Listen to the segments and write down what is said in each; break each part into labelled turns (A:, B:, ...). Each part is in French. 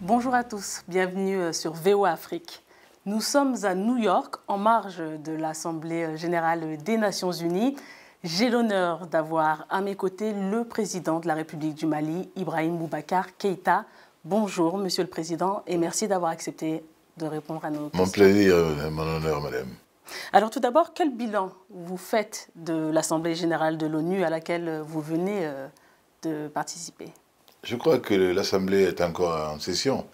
A: Bonjour à tous, bienvenue sur VOA Afrique. Nous sommes à New York, en marge de l'Assemblée générale des Nations Unies. J'ai l'honneur d'avoir à mes côtés le président de la République du Mali, Ibrahim Boubacar Keïta. Bonjour, Monsieur le Président, et merci d'avoir accepté de répondre à nos questions.
B: Mon plaisir, mon honneur, madame.
A: Alors tout d'abord, quel bilan vous faites de l'Assemblée générale de l'ONU à laquelle vous venez de participer?
B: Je crois que l'Assemblée est encore en session.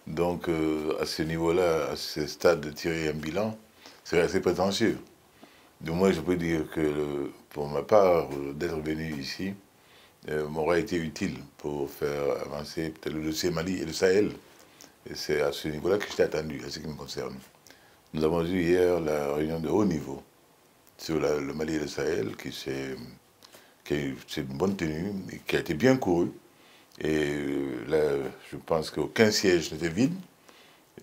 B: Donc, à ce niveau-là, à ce stade de tirer un bilan, c'est assez prétentieux. Du moins, je peux dire que, pour ma part, d'être venu ici m'aura été utile pour faire avancer peut-être le dossier Mali et le Sahel. Et c'est à ce niveau-là que j'étais attendu, à ce qui me concerne. Nous avons eu hier la réunion de haut niveau sur le Mali et le Sahel, c'est une bonne tenue, et qui a été bien courue. Et là, je pense qu'aucun siège n'était vide.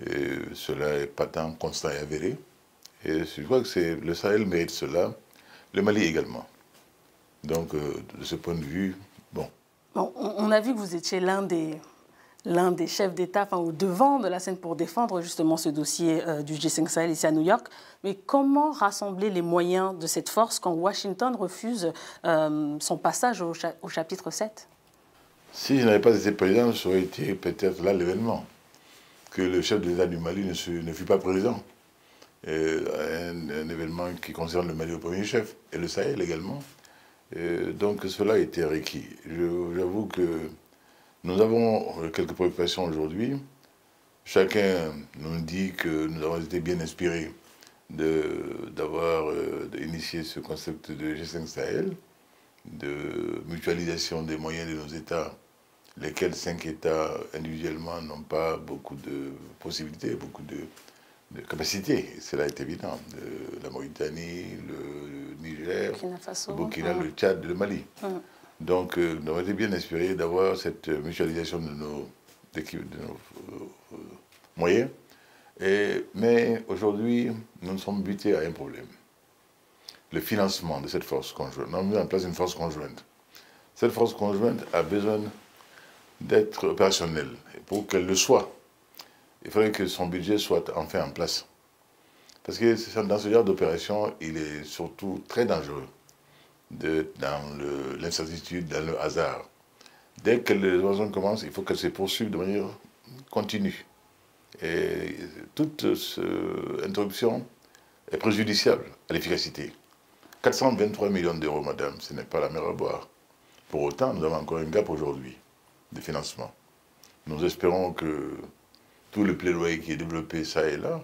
B: Et cela est patent, constant et avéré. Et je crois que le Sahel mérite cela, le Mali également. Donc, de ce point de vue, bon.
A: Bon, on a vu que vous étiez l'un des chefs d'État au devant de la scène pour défendre justement ce dossier du G5 Sahel ici à New York. Mais comment rassembler les moyens de cette force quand Washington refuse son passage au chapitre 7? Si
B: je n'avais pas été président, ça aurait été peut-être là l'événement. Que le chef de l'État du Mali ne fût pas présent. Un événement qui concerne le Mali au premier chef, et le Sahel également. Donc cela a été requis. J'avoue que nous avons quelques préoccupations aujourd'hui. Chacun nous dit que nous avons été bien inspirés d'avoir initié ce concept de G5 Sahel, de mutualisation des moyens de nos États, lesquels 5 États individuellement n'ont pas beaucoup de possibilités, beaucoup de capacités. Cela est évident. La Mauritanie, le Niger, le Burkina, le Tchad, le Mali. Donc, nous avons été bien inspirés d'avoir cette mutualisation de nos moyens. Mais aujourd'hui, nous sommes butés à un problème. Le financement de cette force conjointe. Nous avons mis en place une force conjointe. Cette force conjointe a besoin d'être opérationnelle. Et pour qu'elle le soit, il faudrait que son budget soit enfin en place. Parce que dans ce genre d'opération, il est surtout très dangereux dans l'incertitude, dans le hasard. Dès que les opérations commencent, il faut qu'elles se poursuivent de manière continue. Et toute interruption est préjudiciable à l'efficacité. 423 millions d'euros, madame, ce n'est pas la mer à boire. Pour autant, nous avons encore un gap aujourd'hui de financement. Nous espérons que tout le plaidoyer qui est développé ça et là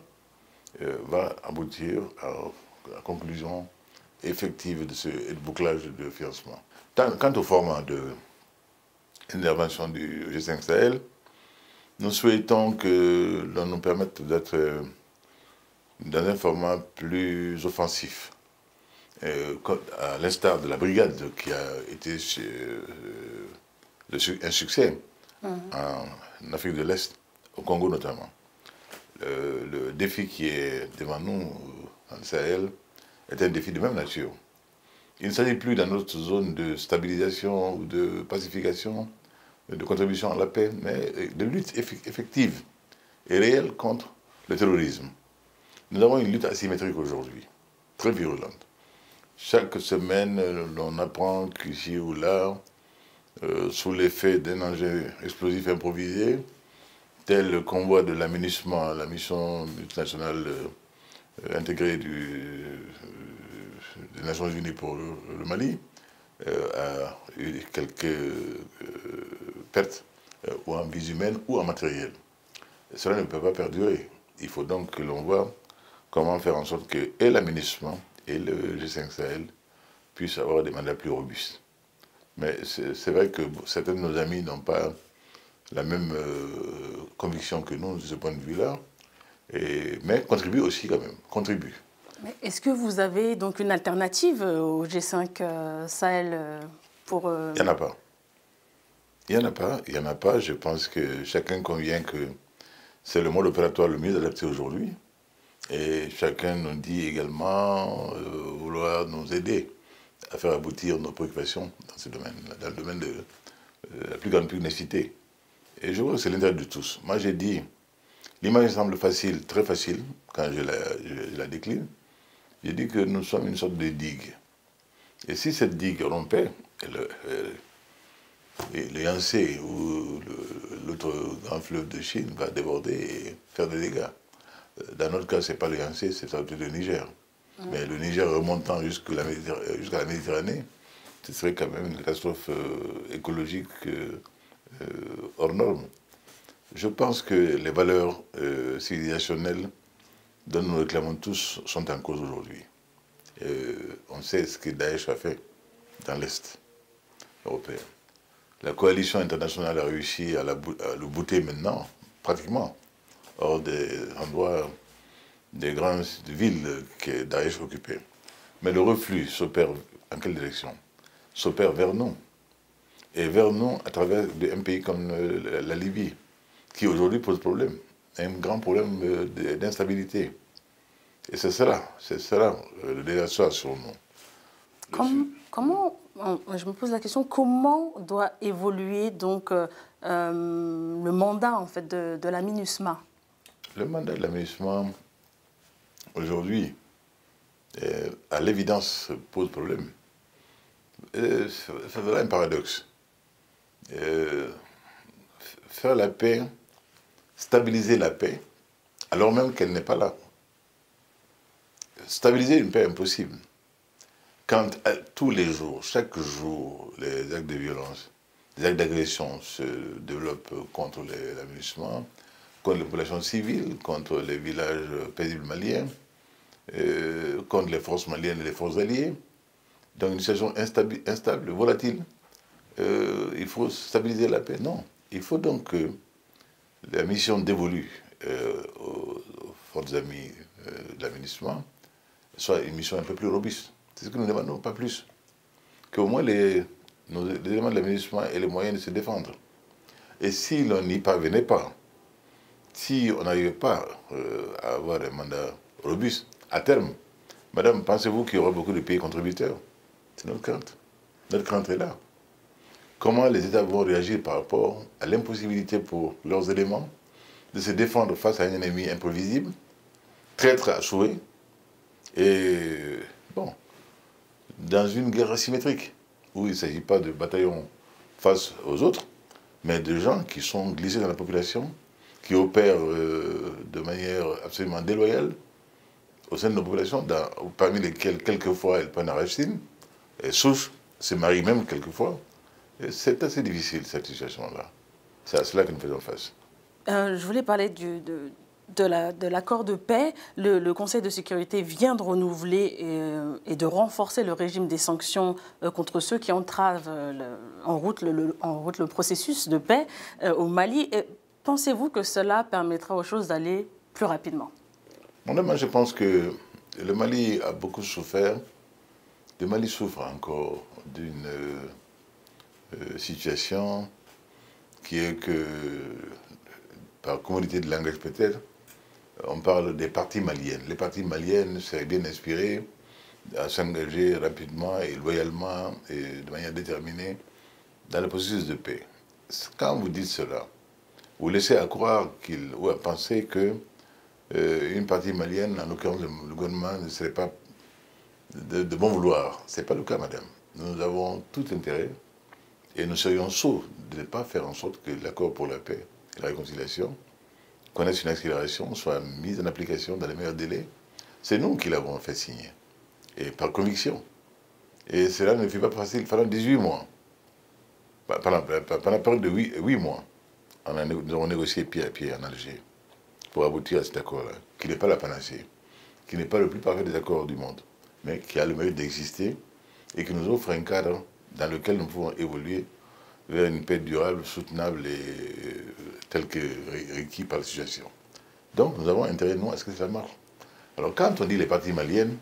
B: va aboutir à la conclusion effective de ce bouclage de financement. Quant au format d'intervention du G5 Sahel, nous souhaitons que l'on nous permette d'être dans un format plus offensif, à l'instar de la brigade qui a été un succès en Afrique de l'Est, au Congo notamment. Le défi qui est devant nous, dans le Sahel, est un défi de même nature. Il ne s'agit plus dans notre zone de stabilisation ou de pacification, de contribution à la paix, mais de lutte effective et réelle contre le terrorisme. Nous avons une lutte asymétrique aujourd'hui, très virulente. Chaque semaine, on apprend qu'ici ou là, sous l'effet d'un engin explosif improvisé, tel le convoi de l'aménagement, la mission multinationale intégrée des Nations Unies pour le Mali, a eu quelques pertes, ou en vies humaines ou en matériel. Cela ne peut pas perdurer. Il faut donc que l'on voit comment faire en sorte que et l'aménagement et le G5 Sahel puissent avoir des mandats plus robustes. Mais c'est vrai que certains de nos amis n'ont pas la même conviction que nous de ce point de vue-là, mais contribuent aussi quand même, contribuent.
A: Est-ce que vous avez donc une alternative au G5 Sahel pour...
B: Il n'y en a pas. Il n'y en a pas. Il n'y en a pas. Je pense que chacun convient que c'est le mode opératoire le mieux adapté aujourd'hui. Et chacun nous dit également vouloir nous aider à faire aboutir nos préoccupations dans ce domaine, dans le domaine de la plus grande pugnacité. Et je vois que c'est l'intérêt de tous. Moi, j'ai dit, l'image semble facile, très facile, quand je la décline. J'ai dit que nous sommes une sorte de digue. Et si cette digue rompait, et le Yangtze ou l'autre grand fleuve de Chine va déborder et faire des dégâts. Dans notre cas, ce n'est pas le Yangtze, c'est le Niger. Mais le Niger remontant jusqu'à la Méditerranée, ce serait quand même une catastrophe écologique hors norme. Je pense que les valeurs civilisationnelles dont nous réclamons tous sont en cause aujourd'hui. On sait ce que Daesh a fait dans l'Est européen. La coalition internationale a réussi à le bouter maintenant, pratiquement, hors des endroits, des grandes villes que Daesh occupait. Mais le reflux s'opère en quelle direction? S'opère vers nous. Et vers nous à travers un pays comme la Libye, qui aujourd'hui pose problème, un grand problème d'instabilité. Et c'est cela le désastre sur nous.
A: Comment, je me pose la question, comment doit évoluer donc le mandat en fait de la MINUSMA?
B: Le mandat de la MINUSMA, aujourd'hui, à l'évidence, pose problème. C'est là un paradoxe. Faire la paix, stabiliser la paix, alors même qu'elle n'est pas là. Stabiliser une paix impossible. Quand tous les jours, chaque jour, les actes de violence, les actes d'agression se développent contre la MINUSMA, contre les populations civiles, contre les villages paisibles maliens, contre les forces maliennes et les forces alliées, dans une situation instable, volatile, il faut stabiliser la paix. Non, il faut donc que la mission dévolue aux forces amies de la MINUSMA soit une mission un peu plus robuste. C'est ce que nous demandons, pas plus. Qu'au moins les éléments de la MINUSMA aient les moyens de se défendre. Et si l'on n'y parvenait pas, si on n'arrivait pas à avoir un mandat robuste, à terme, madame, pensez-vous qu'il y aura beaucoup de pays contributeurs? C'est notre crainte. Notre crainte est là. Comment les États vont réagir par rapport à l'impossibilité pour leurs éléments de se défendre face à un ennemi imprévisible, traître à souhait, et bon, dans une guerre asymétrique, où il ne s'agit pas de bataillons face aux autres, mais de gens qui sont glissés dans la population, qui opèrent de manière absolument déloyale au sein de nos populations, parmi lesquelles quelquefois elles prennent la racine, et Souche se marient même quelquefois. C'est assez difficile cette situation-là. C'est à cela que nous faisons face.
A: Je voulais parler de l'accord de paix. Le Conseil de sécurité vient de renouveler et de renforcer le régime des sanctions contre ceux qui entravent en route le processus de paix au Mali. Pensez-vous que cela permettra aux choses d'aller plus rapidement?
B: Moi, je pense que le Mali a beaucoup souffert. Le Mali souffre encore d'une situation qui est que, par commodité de langage peut-être, on parle des parties maliennes. Les parties maliennes seraient bien inspirées à s'engager rapidement et loyalement et de manière déterminée dans le processus de paix. Quand vous dites cela, vous laissez à croire ou à penser que une partie malienne, en l'occurrence le gouvernement, ne serait pas de bon vouloir. Ce n'est pas le cas, madame. Nous avons tout intérêt et nous serions sots de ne pas faire en sorte que l'accord pour la paix et la réconciliation connaisse une accélération, soit mise en application dans les meilleurs délais. C'est nous qui l'avons fait signer, et par conviction. Et cela ne fut pas facile pendant 18 mois. Pendant la période de 8 mois, nous avons négocié pied à pied en Alger pour aboutir à cet accord-là, qui n'est pas la panacée, qui n'est pas le plus parfait des accords du monde, mais qui a le mérite d'exister et qui nous offre un cadre dans lequel nous pouvons évoluer vers une paix durable, soutenable et telle que requis par la situation. Donc nous avons intérêt, nous, à ce que ça marche. Alors quand on dit les parties maliennes,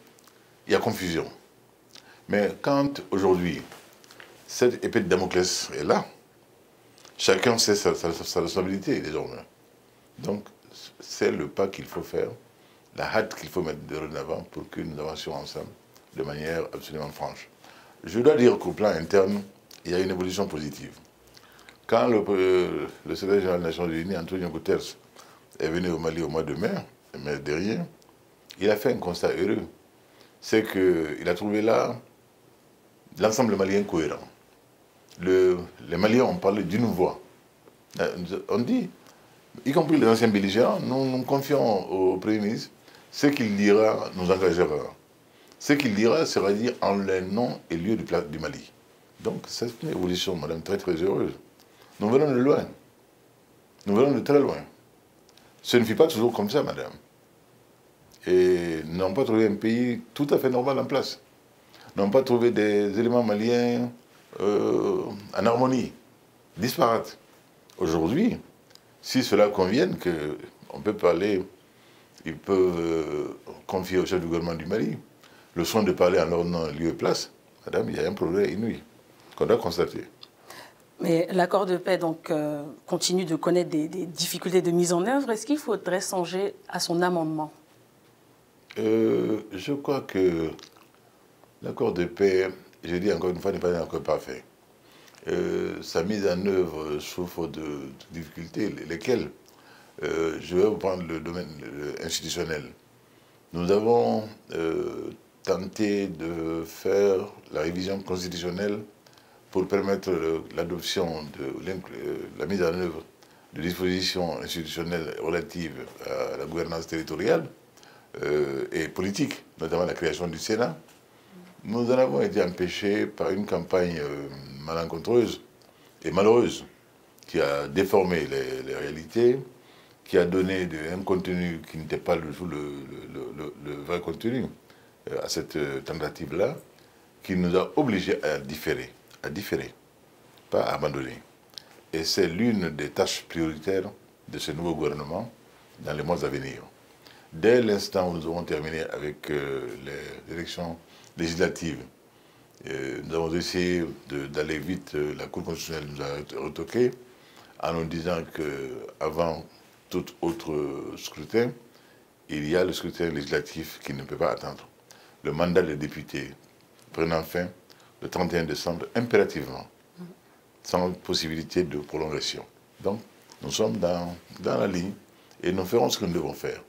B: il y a confusion. Mais quand aujourd'hui, cette épée de Damoclès est là, chacun sait sa responsabilité désormais. Donc c'est le pas qu'il faut faire, la hâte qu'il faut mettre de l'avant pour que nous avancions ensemble de manière absolument franche. Je dois dire qu'au plan interne, il y a une évolution positive. Quand le secrétaire général des Nations Unies, Antonio Guterres, est venu au Mali au mois de mai dernier, il a fait un constat heureux. C'est qu'il a trouvé là l'ensemble malien cohérent. Les Maliens ont parlé d'une voix. On dit, y compris les anciens belligérants, nous confions au Premier ministre, ce qu'il dira nous engagera. Ce qu'il dira sera dit en le nom et lieu du Mali. Donc c'est une évolution, madame, très très heureuse. Nous venons de loin. Nous venons de très loin. Ce ne fut pas toujours comme ça, madame. Et nous n'avons pas trouvé un pays tout à fait normal en place. Nous n'avons pas trouvé des éléments maliens en harmonie, disparates. Aujourd'hui, si cela convienne, qu'on peut parler, ils peuvent confier au chef du gouvernement du Mali le soin de parler en leur nom, lieu et place, madame, il y a un progrès inouï qu'on doit constater.
A: Mais l'accord de paix donc, continue de connaître des difficultés de mise en œuvre. Est-ce qu'il faudrait songer à son amendement?
B: Je crois que l'accord de paix, je dis encore une fois, n'est pas un accord parfait. Sa mise en œuvre souffre de difficultés, lesquelles je vais vous prendre le domaine institutionnel. Nous avons tenté de faire la révision constitutionnelle pour permettre l'adoption de la mise en œuvre de dispositions institutionnelles relatives à la gouvernance territoriale et politique, notamment la création du Sénat. Nous en avons été empêchés par une campagne malencontreuse et malheureuse qui a déformé les réalités, qui a donné un contenu qui n'était pas le vrai contenu à cette tentative-là, qui nous a obligés à différer, pas à abandonner. Et c'est l'une des tâches prioritaires de ce nouveau gouvernement dans les mois à venir. Dès l'instant où nous aurons terminé avec les élections législatives, nous avons essayé d'aller vite, la Cour constitutionnelle nous a retoqué en nous disant qu'avant tout autre scrutin, il y a le scrutin législatif qui ne peut pas attendre. Le mandat des députés prenant fin le 31 décembre impérativement, sans possibilité de prolongation. Donc, nous sommes dans la ligne et nous ferons ce que nous devons faire.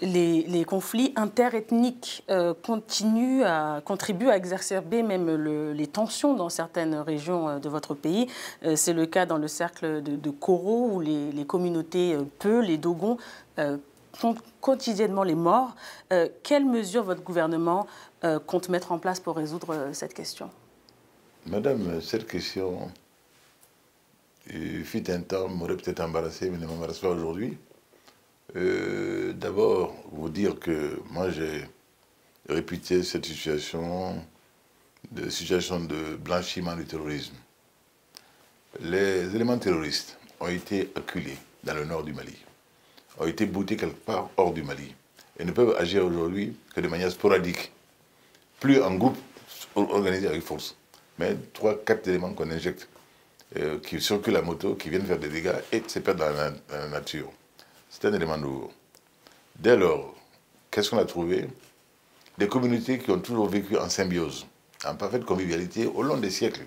A: Les conflits interethniques contribuent à exacerber même les tensions dans certaines régions de votre pays. C'est le cas dans le cercle de Koro, où les communautés Peu, les Dogons, font quotidiennement les morts. Quelles mesures votre gouvernement compte mettre en place pour résoudre cette question?
B: Madame, cette question, il fut un temps, m'aurait peut-être embarrassé, mais ne m'embarrasse pas aujourd'hui. D'abord, vous dire que moi j'ai réputé cette situation de blanchiment du terrorisme. Les éléments terroristes ont été acculés dans le nord du Mali, ont été boutés quelque part hors du Mali et ne peuvent agir aujourd'hui que de manière sporadique, plus en groupe organisé avec force, mais 3-4 éléments qu'on injecte, qui circulent à moto, qui viennent faire des dégâts et se perdent dans la nature. C'est un élément nouveau. Dès lors, qu'est-ce qu'on a trouvé? Des communautés qui ont toujours vécu en symbiose, en parfaite convivialité au long des siècles,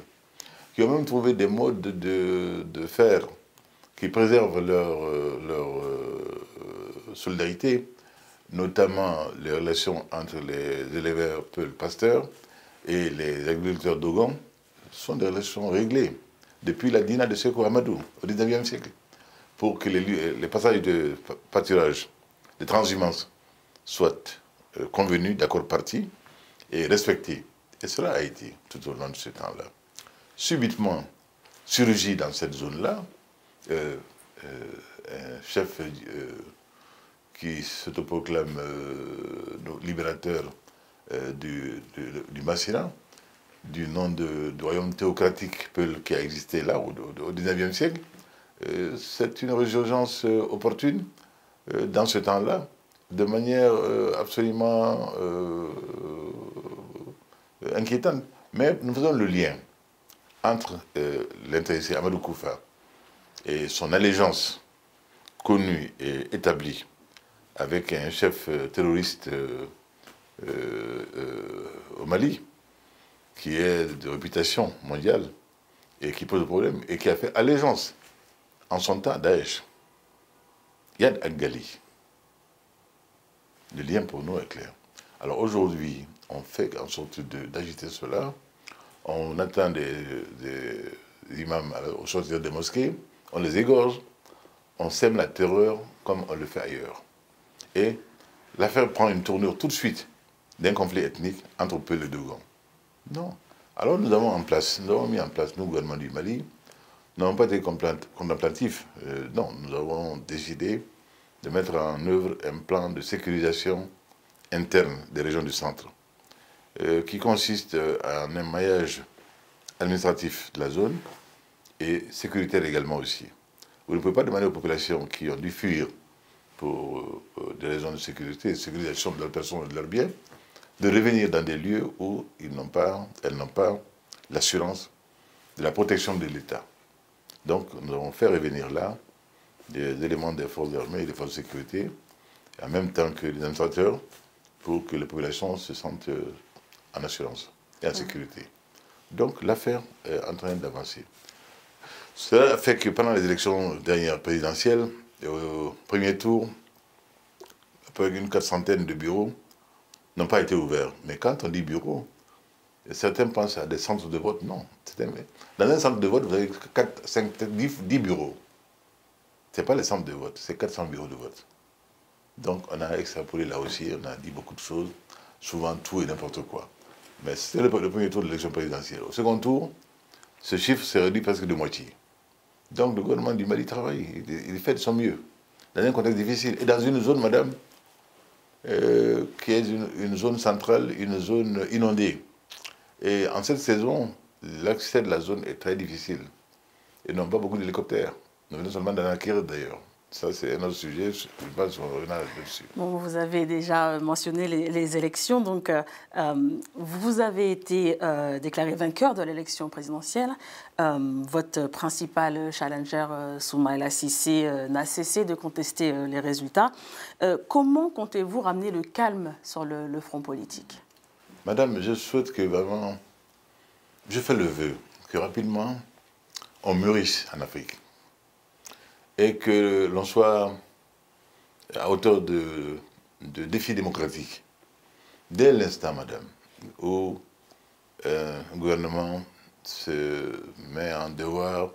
B: qui ont même trouvé des modes de faire qui préservent leur solidarité, notamment les relations entre les éleveurs pasteurs et les agriculteurs Dogons, sont des relations réglées depuis la dynastie de Sékou Amadou au XIXe siècle, pour que les passages de pâturage, de transhumance, soient convenus, d'accord partis et respectés. Et cela a été tout au long de ce temps-là. Subitement, surgit dans cette zone-là, un chef qui s'autoproclame libérateur du Massina, du nom du royaume théocratique Peul qui a existé là au XIXe siècle. C'est une résurgence opportune dans ce temps-là, de manière absolument inquiétante. Mais nous faisons le lien entre l'intéressé Amadou Koufa et son allégeance connue et établie avec un chef terroriste au Mali, qui est de réputation mondiale, et qui pose problème et qui a fait allégeance en son temps à Daesh. Yad al-Ghali. Le lien pour nous est clair. Alors aujourd'hui, on fait en sorte d'agiter cela. On attend des imams au sortir des mosquées, on les égorge, on sème la terreur comme on le fait ailleurs. Et l'affaire prend une tournure tout de suite d'un conflit ethnique entre Peul et Dogon. Non. Alors nous avons mis en place, nous, gouvernement du Mali, nous n'avons pas été contemplatifs. Non, nous avons décidé de mettre en œuvre un plan de sécurisation interne des régions du centre, qui consiste en un maillage administratif de la zone et sécuritaire également aussi. Vous ne pouvez pas demander aux populations qui ont dû fuir pour des raisons de sécurité, de sécurisation de leurs personnes et de leurs biens, de revenir dans des lieux où elles n'ont pas l'assurance de la protection de l'État. Donc nous avons fait revenir là des éléments des forces armées et des forces de sécurité, en même temps que les administrateurs, pour que les populations se sentent en assurance et en sécurité. Donc l'affaire est en train d'avancer. Cela fait que pendant les élections dernières présidentielles, au premier tour, à peu près une 400aine de bureaux n'ont pas été ouverts. Mais quand on dit bureau, certains pensent à des centres de vote. Non. Dans un centre de vote, vous avez 4, 5, 10 bureaux. Ce n'est pas les centres de vote, c'est 400 bureaux de vote. Donc on a extrapolé là aussi, on a dit beaucoup de choses, souvent tout et n'importe quoi. Mais c'était le premier tour de l'élection présidentielle. Au second tour, ce chiffre s'est réduit presque de moitié. Donc le gouvernement du Mali travaille, il fait de son mieux, dans un contexte difficile. Et dans une zone, madame, qui est une zone centrale, une zone inondée. Et en cette saison, l'accès de la zone est très difficile. Et nous n'avons pas beaucoup d'hélicoptères. Nous venons seulement d'en acquérir d'ailleurs. Ça, c'est un autre sujet, je ne vais pas revenir là-dessus.
A: Bon, vous avez déjà mentionné les élections, donc vous avez été déclaré vainqueur de l'élection présidentielle. Votre principal challenger, Soumaïla Cissé, n'a cessé de contester les résultats. Comment comptez-vous ramener le calme sur le front politique?
B: Madame, je souhaite que vraiment, je fais le vœu que rapidement, on mûrisse en Afrique. Et que l'on soit à hauteur de défis démocratiques. Dès l'instant, madame, où un gouvernement se met en devoir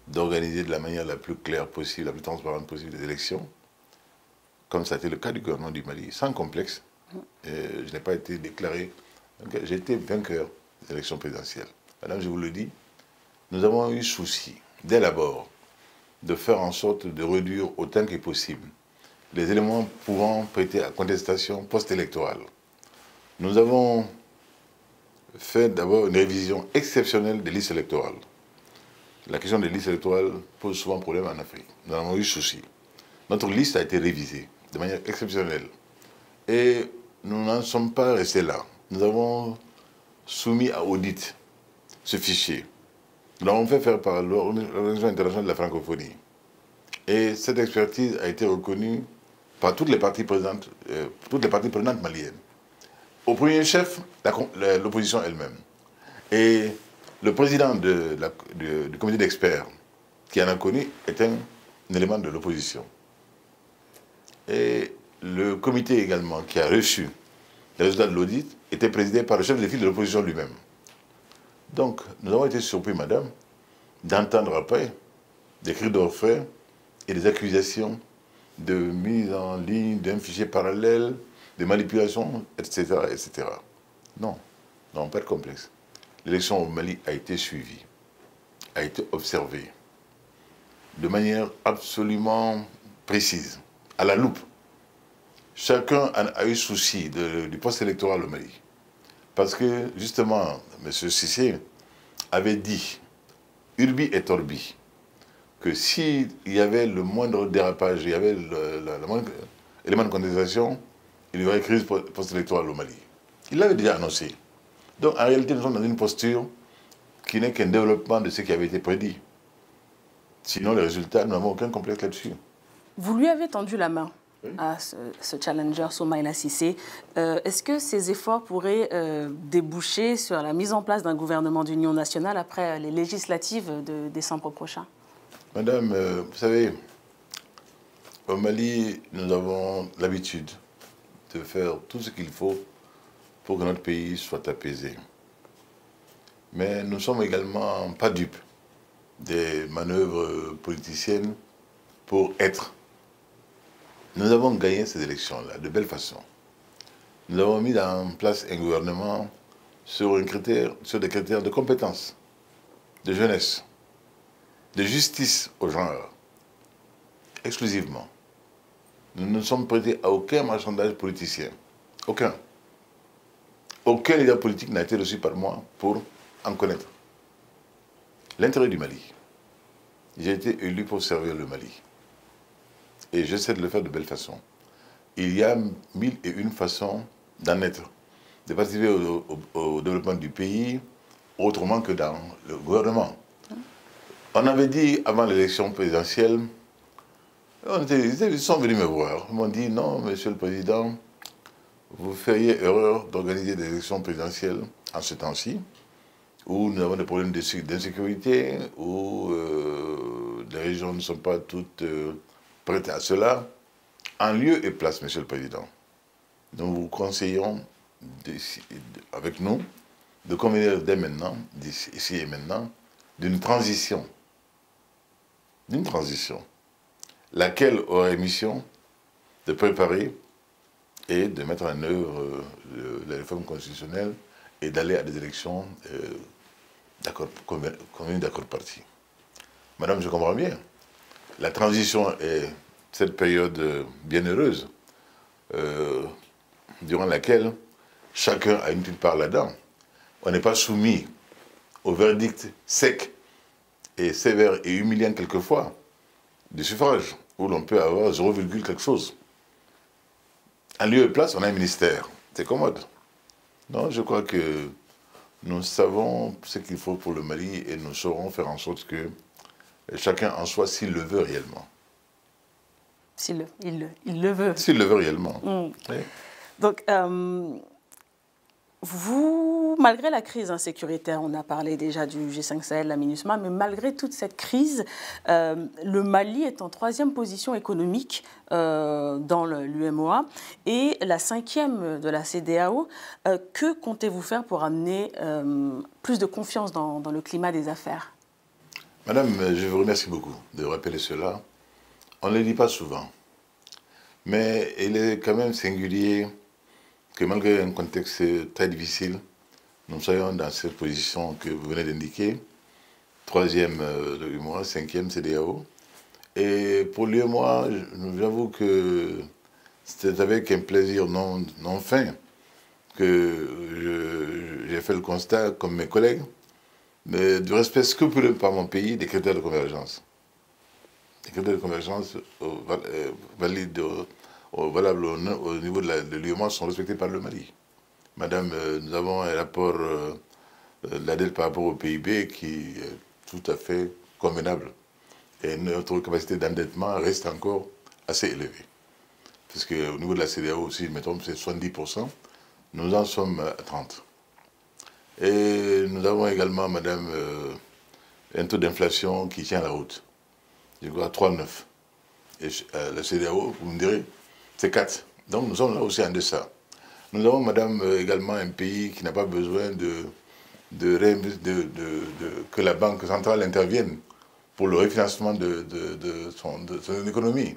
B: d'organiser de la manière la plus claire possible, la plus transparente possible des élections, comme ça a été le cas du gouvernement du Mali, sans complexe, je n'ai pas été déclaré, j'ai été vainqueur des élections présidentielles. Madame, je vous le dis, nous avons eu souci, dès l'abord, de faire en sorte de réduire autant que possible les éléments pouvant prêter à contestation post-électorale. Nous avons fait d'abord une révision exceptionnelle des listes électorales. La question des listes électorales pose souvent problème en Afrique. Nous avons eu souci. Notre liste a été révisée de manière exceptionnelle. Et nous n'en sommes pas restés là. Nous avons soumis à audit ce fichier. Nous l'avons fait faire par l'Organisation internationale de la francophonie. Et cette expertise a été reconnue par toutes les parties prenantes maliennes. Au premier chef, l'opposition elle-même. Et le président du comité d'experts, qui en a connu, est un élément de l'opposition. Et le comité également, qui a reçu les résultats de l'audit, était présidé par le chef de file de l'opposition lui-même. Donc, nous avons été surpris, madame, d'entendre après des cris d'orfraie et des accusations de mise en ligne d'un fichier parallèle, de manipulation, etc., etc. Non, non, pas de complexe. L'élection au Mali a été suivie, a été observée de manière absolument précise, à la loupe. Chacun a eu souci du poste électoral au Mali. Parce que, justement, M. Cissé avait dit, urbi et orbi, que s'il y avait le moindre dérapage, il y avait le moindre élément de contestation, il y aurait crise post-électorale au Mali. Il l'avait déjà annoncé. Donc, en réalité, nous sommes dans une posture qui n'est qu'un développement de ce qui avait été prédit. Sinon, les résultats, nous n'avons aucun complexe là-dessus.
A: Vous lui avez tendu la main à ce challenger Soumaïla Cissé. Est-ce que ces efforts pourraient déboucher sur la mise en place d'un gouvernement d'union nationale après les législatives de décembre prochain?
B: Madame, vous savez, au Mali, nous avons l'habitude de faire tout ce qu'il faut pour que notre pays soit apaisé. Mais nous ne sommes également pas dupes des manœuvres politiciennes pour être. Nous avons gagné ces élections-là de belle façon. Nous avons mis en place un gouvernement sur des critères de compétence, de jeunesse, de justice au genre, exclusivement. Nous ne sommes prêtés à aucun marchandage politicien. Aucun. Aucun leader politique n'a été reçu par moi pour en connaître l'intérêt du Mali. J'ai été élu pour servir le Mali. Et j'essaie de le faire de belle façon. Il y a 1001 façons d'en être, de participer au développement du pays autrement que dans le gouvernement. On avait dit avant l'élection présidentielle, ils sont venus me voir. Ils m'ont dit non, monsieur le président, vous feriez erreur d'organiser des élections présidentielles en ce temps-ci, où nous avons des problèmes d'insécurité, où les régions ne sont pas toutes prêtes à cela. En lieu et place, monsieur le président, nous vous conseillons, avec nous, de convenir dès maintenant, ici et maintenant, d'une transition. D'une transition, laquelle aurait mission de préparer et de mettre en œuvre la réforme constitutionnelle et d'aller à des élections convenues d'accord parti. Madame, je comprends bien. La transition est cette période bienheureuse durant laquelle chacun a une petite part là-dedans. On n'est pas soumis au verdict sec et sévère et humiliant quelquefois du suffrage, où l'on peut avoir 0, quelque chose. En lieu et place, on a un ministère. C'est commode. Non, je crois que nous savons ce qu'il faut pour le Mali et nous saurons faire en sorte que chacun en soit s'il le veut réellement.
A: Il le veut.
B: S'il le veut réellement. Oui.
A: Donc, vous, malgré la crise sécuritaire, on a parlé déjà du G5 Sahel, la MINUSMA, mais malgré toute cette crise, le Mali est en 3e position économique dans l'UMOA et la 5e de la CEDEAO. Que comptez-vous faire pour amener plus de confiance dans le climat des affaires?
B: Madame, je vous remercie beaucoup de rappeler cela. On ne le dit pas souvent, mais il est quand même singulier que malgré un contexte très difficile, nous soyons dans cette position que vous venez d'indiquer, 3e de l'UMOA, 5e CEDEAO. Et pour l'UMOA, j'avoue que c'était avec un plaisir non fin que j'ai fait le constat, comme mes collègues, mais du respect scrupuleux par mon pays des critères de convergence. Les critères de convergence valables au niveau de l'UEMOA sont respectés par le Mali. Madame, nous avons un rapport de la dette par rapport au PIB qui est tout à fait convenable. Et notre capacité d'endettement reste encore assez élevée. Parce qu'au niveau de la CEDEAO aussi, mettons, c'est 70%, nous en sommes à 30%. Et nous avons également, madame, un taux d'inflation qui tient la route. Je crois 3,9. Et la CEDEAO, vous me direz, c'est 4. Donc nous sommes là aussi en deçà. Nous avons, madame, également un pays qui n'a pas besoin que la Banque centrale intervienne pour le refinancement de son économie.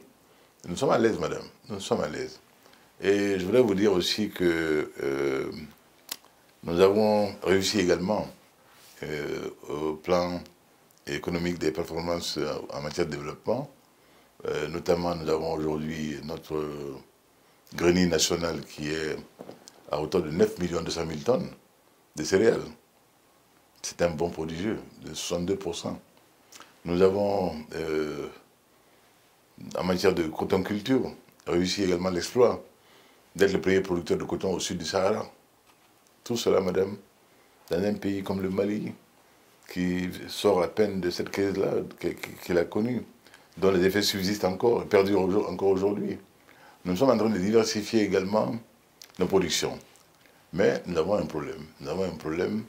B: Nous sommes à l'aise, madame. Nous sommes à l'aise. Et je voudrais vous dire aussi que nous avons réussi également au plan économique des performances en matière de développement. Notamment, nous avons aujourd'hui notre grenier national qui est à hauteur de 9 200 000 tonnes de céréales. C'est un bond prodigieux de 62%. Nous avons, en matière de coton-culture, réussi également l'exploit d'être le premier producteur de coton au sud du Sahara. Tout cela, madame, dans un pays comme le Mali, qui sort à peine de cette crise-là qu'il a connue, dont les effets subsistent encore, et perdurent encore aujourd'hui. Nous sommes en train de diversifier également nos productions. Mais nous avons un problème. Nous avons un problème,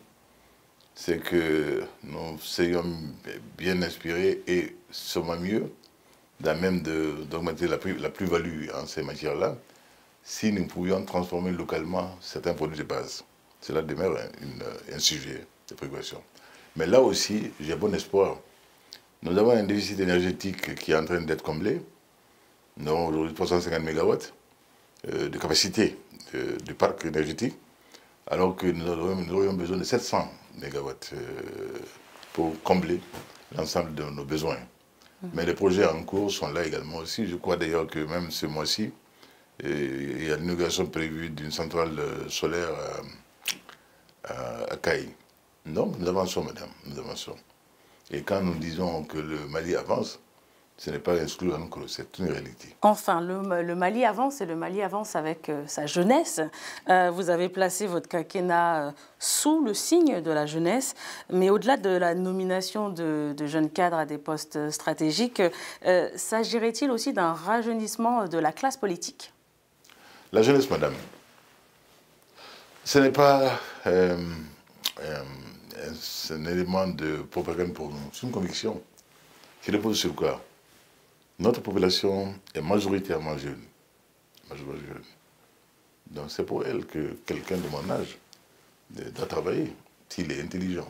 B: c'est que nous soyons bien inspirés et sûrement mieux, même d'augmenter la plus-value en ces matières-là, si nous pouvions transformer localement certains produits de base. Cela demeure un sujet de préoccupation. Mais là aussi, j'ai bon espoir. Nous avons un déficit énergétique qui est en train d'être comblé. Nous avons aujourd'hui 350 MW de capacité du parc énergétique, alors que nous aurions besoin de 700 MW pour combler l'ensemble de nos besoins. Mais les projets en cours sont là également aussi. Je crois d'ailleurs que même ce mois-ci, il y a l'inauguration prévue d'une centrale solaire à Caille. Donc nous avançons, madame, nous avançons. Et quand nous disons que le Mali avance, ce n'est pas exclu encore, c'est une réalité.
A: Enfin, le Mali avance et le Mali avance avec sa jeunesse. Vous avez placé votre quinquennat sous le signe de la jeunesse, mais au-delà de la nomination de jeunes cadres à des postes stratégiques, s'agirait-il aussi d'un rajeunissement de la classe politique?
B: La jeunesse, madame, ce n'est pas un élément de propagande pour nous, c'est une conviction qui repose sur quoi? Notre population est majoritairement jeune. Donc c'est pour elle que quelqu'un de mon âge doit travailler, s'il est intelligent.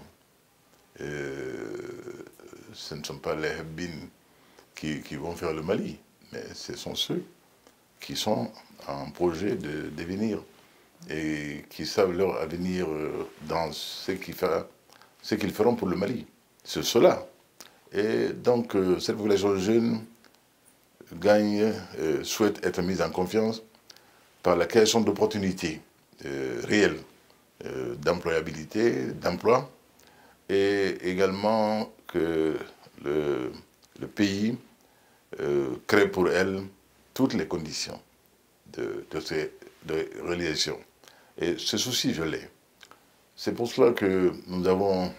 B: Ce ne sont pas les Hebbines qui vont faire le Mali, mais ce sont ceux qui sont en projet de devenir et qui savent leur avenir dans ce qu'ils feront pour le Mali. C'est cela. Et donc cette population jeune souhaite être mise en confiance par la création d'opportunités réelles d'employabilité, d'emploi, et également que le pays crée pour elle toutes les conditions de réalisation. Et ce souci, je l'ai. C'est pour cela que nous avons,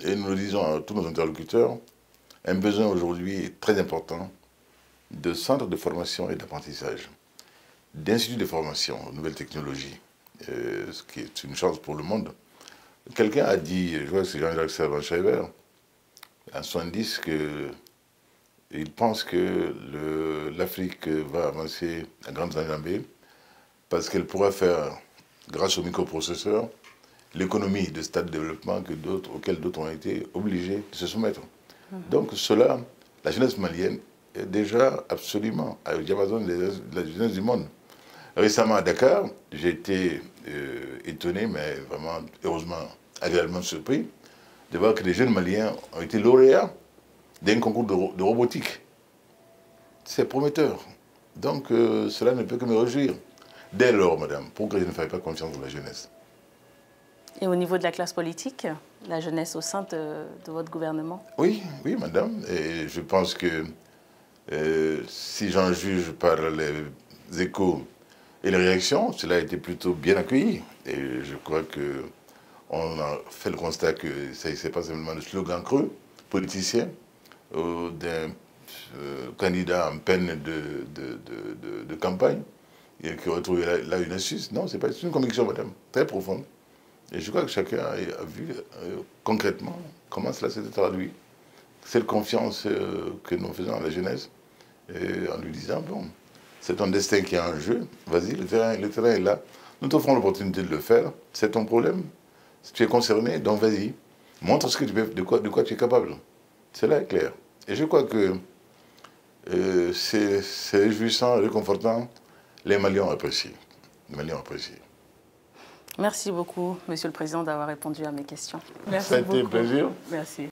B: et nous le disons à tous nos interlocuteurs, un besoin aujourd'hui très important de centres de formation et d'apprentissage, d'instituts de formation aux nouvelles technologies, ce qui est une chance pour le monde. Quelqu'un a dit, je vois que c'est Jean-Jacques Servan-Schreiber, en 70, qu'il pense que l'Afrique va avancer à grandes enjambées parce qu'elle pourra faire, grâce aux microprocesseurs, l'économie de stade de développement auquel d'autres ont été obligés de se soumettre. Donc cela, la jeunesse malienne est déjà absolument à diapason de la jeunesse du monde. Récemment à Dakar, j'ai été étonné, mais vraiment, heureusement, agréablement surpris, de voir que les jeunes Maliens ont été lauréats d'un concours de robotique. C'est prometteur. Donc cela ne peut que me réjouir. Dès lors, madame, pourquoi je ne ferai pas confiance dans la jeunesse?
A: Et au niveau de la classe politique, la jeunesse au sein de votre gouvernement?
B: Oui, oui, madame. Et je pense que si j'en juge par les échos et les réactions, cela a été plutôt bien accueilli. Et je crois qu'on a fait le constat que ce n'est pas simplement le slogan creux politicien d'un candidat en peine de campagne et qui aurait trouvé là une astuce. Non, c'est une conviction, madame, très profonde. Et je crois que chacun a vu concrètement comment cela s'était traduit. Cette confiance que nous faisons à la jeunesse, et en lui disant, bon, c'est ton destin qui est en jeu, vas-y, le terrain est là, nous t'offrons l'opportunité de le faire, c'est ton problème, si tu es concerné, donc vas-y, montre ce que tu peux, de quoi tu es capable. Cela est clair. Et je crois que c'est réjouissant, réconfortant, les Maliens ont apprécié. Les Maliens ont apprécié.
A: Merci beaucoup, Monsieur le Président, d'avoir répondu à mes questions.
B: Merci beaucoup. Ça a été un plaisir.
A: Merci.